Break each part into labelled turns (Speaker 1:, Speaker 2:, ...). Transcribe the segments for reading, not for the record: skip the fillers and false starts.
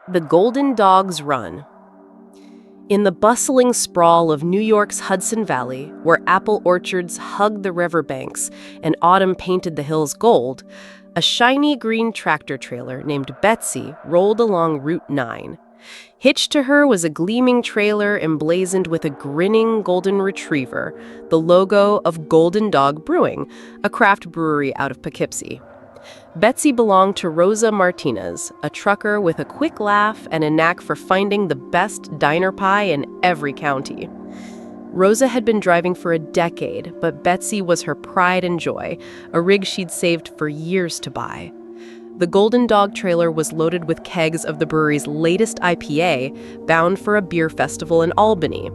Speaker 1: The Golden Dog's Run. In the bustling sprawl of New York's Hudson Valley, where apple orchards hugged the riverbanks and autumn painted the hills gold, a shiny green tractor trailer named Betsy rolled along Route 9. Hitched to her was a gleaming trailer emblazoned with a grinning golden retriever, the logo of Golden Dog Brewing, a craft brewery out of Poughkeepsie. Betsy belonged to Rosa Martinez, a trucker with a quick laugh and a knack for finding the best diner pie in every county. Rosa had been driving for a decade, but Betsy was her pride and joy, a rig she'd saved for years to buy. The Golden Dog trailer was loaded with kegs of the brewery's latest IPA, bound for a beer festival in Albany.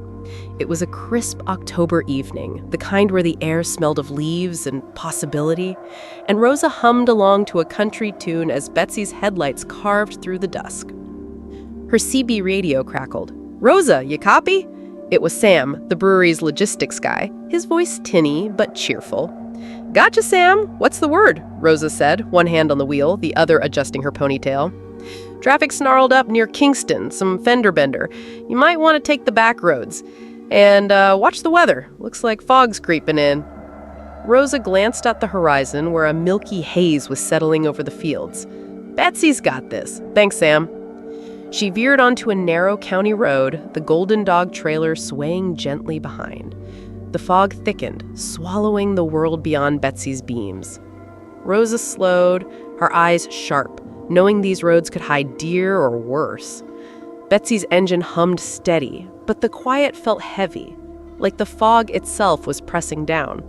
Speaker 1: It was a crisp October evening, the kind where the air smelled of leaves and possibility, and Rosa hummed along to a country tune as Betsy's headlights carved through the dusk. Her CB radio crackled. "Rosa, you copy?" It was Sam, the brewery's logistics guy, his voice tinny but cheerful. "Gotcha, Sam. What's the word?" Rosa said, one hand on the wheel, the other adjusting her ponytail. "Traffic snarled up near Kingston, some fender bender. You might want to take the back roads. And watch the weather. Looks like fog's creeping in." Rosa glanced at the horizon where a milky haze was settling over the fields. "Betsy's got this. Thanks, Sam." She veered onto a narrow county road, the Golden Dog trailer swaying gently behind. The fog thickened, swallowing the world beyond Betsy's beams. Rosa slowed, her eyes sharp, knowing these roads could hide deer or worse. Betsy's engine hummed steady, but the quiet felt heavy, like the fog itself was pressing down.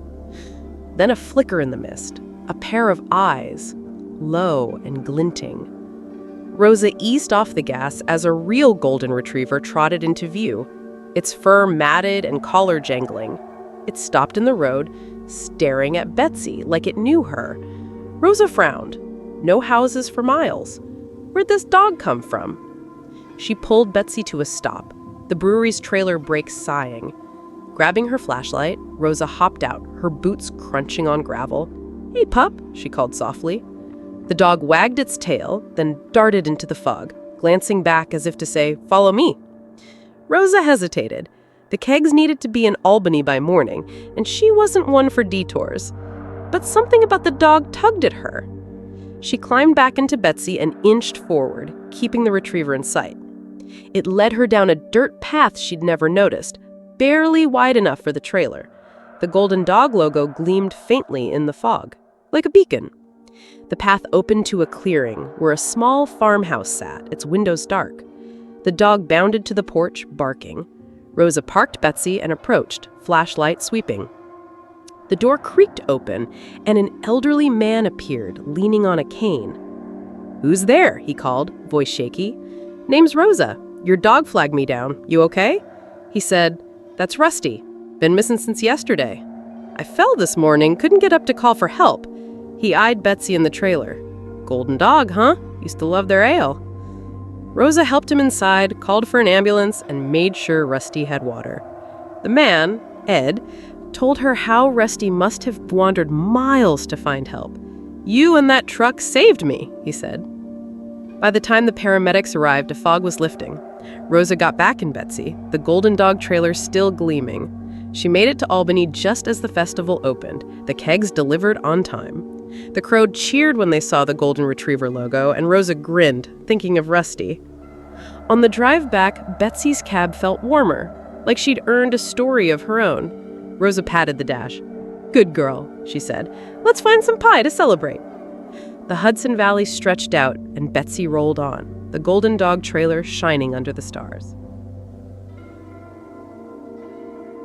Speaker 1: Then a flicker in the mist, a pair of eyes, low and glinting. Rosa eased off the gas as a real golden retriever trotted into view, its fur matted and collar jangling. It stopped in the road, staring at Betsy like it knew her. Rosa frowned. No houses for miles. Where'd this dog come from? She pulled Betsy to a stop, the brewery's trailer brake sighing. Grabbing her flashlight, Rosa hopped out, her boots crunching on gravel. "Hey, pup," she called softly. The dog wagged its tail, then darted into the fog, glancing back as if to say, "Follow me." Rosa hesitated. The kegs needed to be in Albany by morning, and she wasn't one for detours. But something about the dog tugged at her. She climbed back into Betsy and inched forward, keeping the retriever in sight. It led her down a dirt path she'd never noticed, barely wide enough for the trailer. The Golden Dog logo gleamed faintly in the fog, like a beacon. The path opened to a clearing where a small farmhouse sat, its windows dark. The dog bounded to the porch, barking. Rosa parked Betsy and approached, flashlight sweeping. The door creaked open, and an elderly man appeared, leaning on a cane. "Who's there?" he called, voice shaky. "Name's Rosa. Your dog flagged me down. You okay?" He said, "That's Rusty. Been missing since yesterday. I fell this morning, couldn't get up to call for help." He eyed Betsy in the trailer. "Golden Dog, huh? Used to love their ale." Rosa helped him inside, called for an ambulance, and made sure Rusty had water. The man, Ed, told her how Rusty must have wandered miles to find help. "You and that truck saved me," he said. By the time the paramedics arrived, a fog was lifting. Rosa got back in Betsy, the Golden Dog trailer still gleaming. She made it to Albany just as the festival opened. The kegs delivered on time. The crowd cheered when they saw the Golden Retriever logo, and Rosa grinned, thinking of Rusty. On the drive back, Betsy's cab felt warmer, like she'd earned a story of her own. Rosa patted the dash. "Good girl," she said. "Let's find some pie to celebrate." The Hudson Valley stretched out, and Betsy rolled on, the Golden Dog trailer shining under the stars.